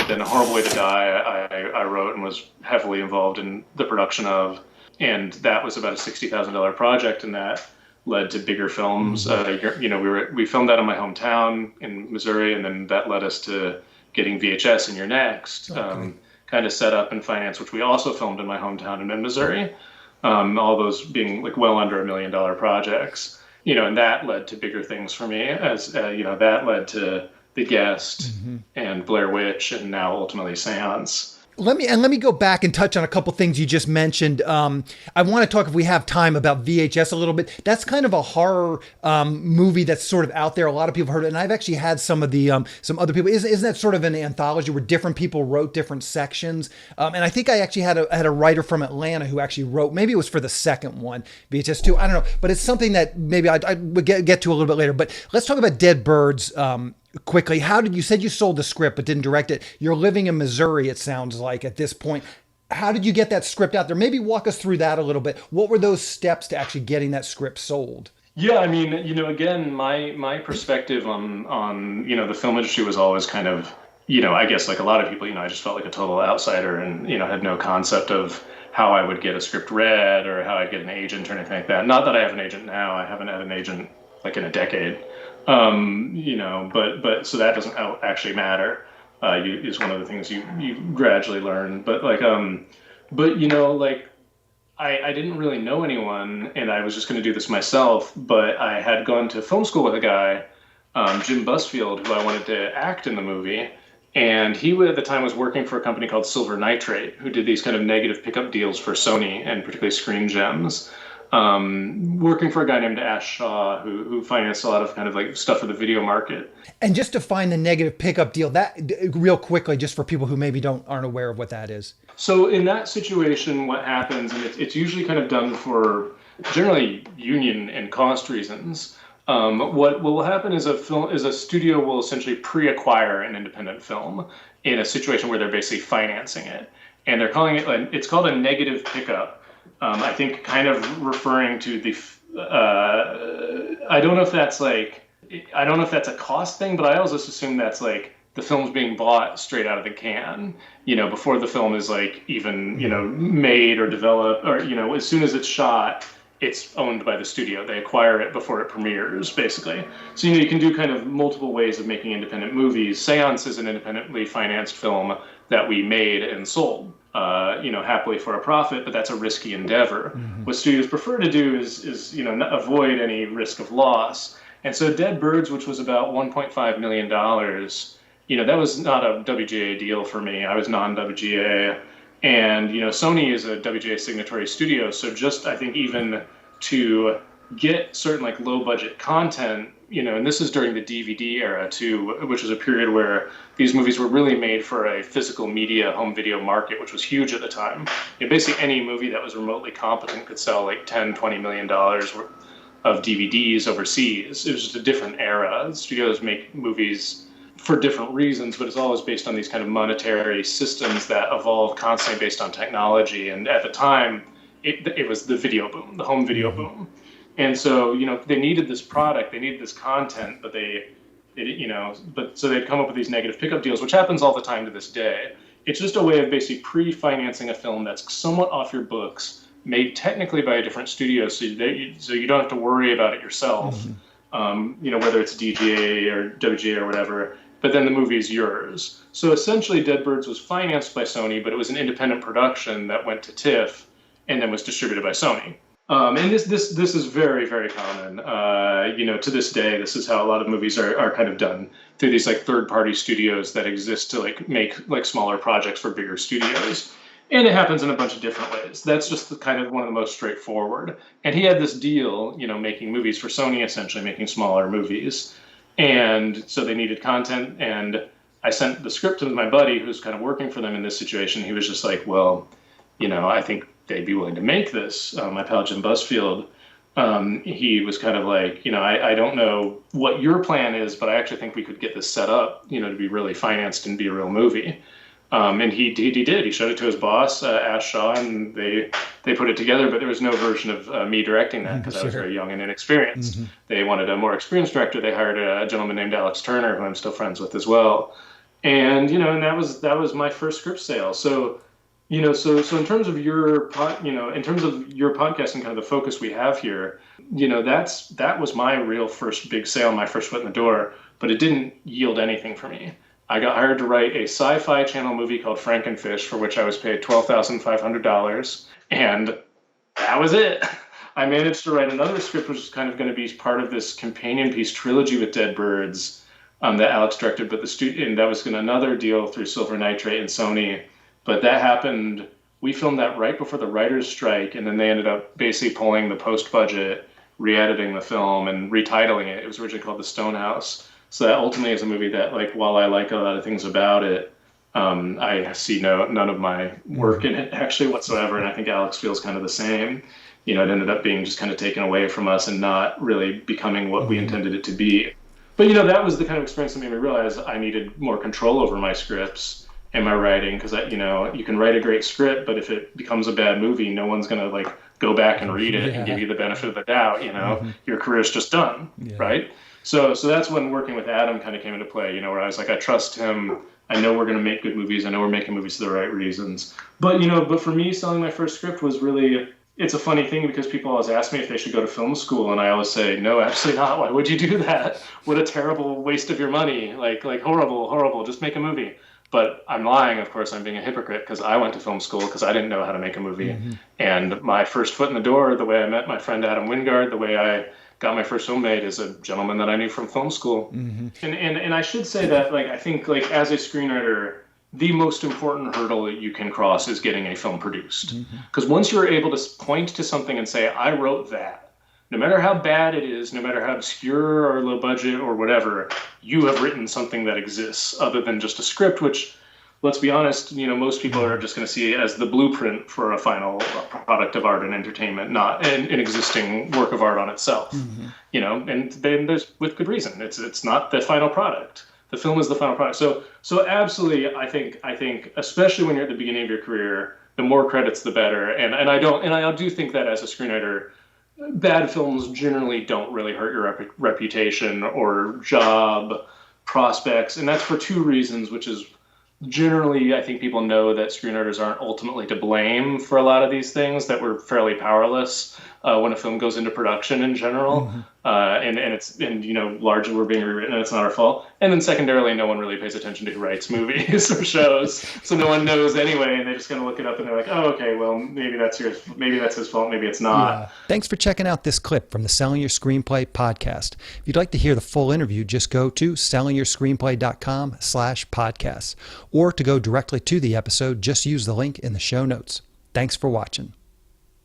then A Horrible Way to Die, I wrote and was heavily involved in the production of, and that was about a $60,000 project, and that led to bigger films. We filmed that in my hometown in Missouri, and then that led us to getting VHS and You're Next, kind of set up and finance, which we also filmed in my hometown in Missouri. All those being like well under $1 million projects, and that led to bigger things for me as, that led to The Guest and Blair Witch and now ultimately Seance. Let me go back and touch on a couple things you just mentioned. I want to talk, if we have time, about VHS a little bit. That's kind of a horror movie that's sort of out there. A lot of people have heard it, and I've actually had some of the some other people. Isn't that sort of an anthology where different people wrote different sections? And I think I actually had a writer from Atlanta who actually wrote. Maybe it was for the second one, VHS 2. I don't know, but it's something that maybe I would get to a little bit later. But let's talk about Dead Birds. Quickly, you said you sold the script but didn't direct it? You're living in Missouri, it sounds like, at this point. How did you get that script out there? Maybe walk us through that a little bit. What were those steps to actually getting that script sold? Yeah, I mean, again, my perspective on the film industry was always kind of, I guess like a lot of people, I just felt like a total outsider and, had no concept of how I would get a script read or how I'd get an agent or anything like that. Not that I have an agent now. I haven't had an agent like in a decade. But so that doesn't actually matter. Is one of the things you gradually learn. But I didn't really know anyone, and I was just going to do this myself. But I had gone to film school with a guy, Jim Busfield, who I wanted to act in the movie, and he at the time was working for a company called Silver Nitrate, who did these kind of negative pickup deals for Sony and particularly Screen Gems. Working for a guy named Ash Shaw, who financed a lot of kind of like stuff for the video market. And just to find the negative pickup deal, that real quickly, just for people who maybe aren't aware of what that is. So in that situation, what happens, and it's usually kind of done for generally union and cost reasons. What will happen is a studio will essentially pre-acquire an independent film in a situation where they're basically financing it, and they're calling it's called a negative pickup. I think kind of referring to the, I don't know if that's a cost thing, but I always just assume that's like the film's being bought straight out of the can, before the film is like even, made or developed, or, as soon as it's shot, it's owned by the studio. They acquire it before it premieres, basically. So, you can do kind of multiple ways of making independent movies. Seance is an independently financed film that we made and sold. Happily for a profit, but that's a risky endeavor. What studios prefer to do is avoid any risk of loss. And so Dead Birds, which was about $1.5 million, that was not a WGA deal for me. I was non-WGA. And, Sony is a WGA signatory studio. So just, I think, even to get certain like low budget content, and this is during the DVD era too, which was a period where these movies were really made for a physical media home video market, which was huge at the time. Basically any movie that was remotely competent could sell like $10-20 million worth of DVDs overseas. It was just a different era. Studios make movies for different reasons, but it's always based on these kind of monetary systems that evolve constantly based on technology. And at the time, it was the video boom, the home video boom. And so, they needed this product, they needed this content, but so they'd come up with these negative pickup deals, which happens all the time to this day. It's just a way of basically pre-financing a film that's somewhat off your books, made technically by a different studio, so you don't have to worry about it yourself, whether it's DGA or WGA or whatever, but then the movie is yours. So essentially Dead Birds was financed by Sony, but it was an independent production that went to TIFF and then was distributed by Sony. And this is very, very common. To this day, this is how a lot of movies are kind of done, through these like third-party studios that exist to like make like smaller projects for bigger studios. And it happens in a bunch of different ways. That's just kind of one of the most straightforward. And he had this deal, making movies for Sony, essentially making smaller movies. And so they needed content. And I sent the script to my buddy who's kind of working for them in this situation. He was just like, well, I think they'd be willing to make this. My pal Jim Busfield, he was kind of like, I don't know what your plan is, but I actually think we could get this set up, to be really financed and be a real movie. And he did. He showed it to his boss, Ash Shaw, and they put it together. But there was no version of me directing that because I was very young and inexperienced. They wanted a more experienced director. They hired a gentleman named Alex Turner, who I'm still friends with as well. And and that was my first script sale. So so in terms of in terms of your podcast and kind of the focus we have here, that was my real first big sale, my first foot in the door, but it didn't yield anything for me. I got hired to write a sci-fi channel movie called Frankenfish, for which I was paid $12,500, and that was it. I managed to write another script, which was kind of going to be part of this companion piece trilogy with Dead Birds, that Alex directed, but and that was going to another deal through Silver Nitrate and Sony. But that happened. We filmed that right before the writers' strike, and then they ended up basically pulling the post budget, re-editing the film, and retitling it. It was originally called The Stonehouse. So that ultimately is a movie that, like, while I like a lot of things about it, I see none of my work in it actually whatsoever, and I think Alex feels kind of the same. It ended up being just kind of taken away from us and not really becoming what we intended it to be. But that was the kind of experience that made me realize I needed more control over my scripts and my writing, because you can write a great script, but if it becomes a bad movie, no one's gonna like go back and read it and give you the benefit of the doubt. Your career's just done, right? So that's when working with Adam kind of came into play. Where I was like, I trust him. I know we're gonna make good movies. I know we're making movies for the right reasons. But but for me, selling my first script was really. It's a funny thing because people always ask me if they should go to film school, and I always say, no, absolutely not. Why would you do that? What a terrible waste of your money. Like horrible. Just make a movie. But I'm lying, of course. I'm being a hypocrite because I went to film school because I didn't know how to make a movie. And my first foot in the door, the way I met my friend Adam Wingard, the way I got my first film made, is a gentleman that I knew from film school. And I should say that, like, I think, like, as a screenwriter, the most important hurdle that you can cross is getting a film produced. Because once you're able to point to something and say, I wrote that, no matter how bad it is, no matter how obscure or low budget or whatever, you have written something that exists other than just a script, which, let's be honest, most people are just going to see it as the blueprint for a final product of art and entertainment, not an existing work of art on itself. And then there's, with good reason, it's not the final product. The film is the final product. So absolutely, I think especially when you're at the beginning of your career, the more credits, the better. And I do think that as a screenwriter, bad films generally don't really hurt your reputation or job prospects, and that's for two reasons, which is generally, I think people know that screenwriters aren't ultimately to blame for a lot of these things, that we're fairly powerless when a film goes into production in general. And largely we're being rewritten and it's not our fault. And then secondarily, no one really pays attention to who writes movies or shows. So no one knows anyway, and they just kind of look it up and they're like, oh, okay, well, maybe that's his fault, maybe it's not. Yeah. Thanks for checking out this clip from the Selling Your Screenplay podcast. If you'd like to hear the full interview, just go to sellingyourscreenplay.com/podcasts. Or to go directly to the episode, just use the link in the show notes. Thanks for watching.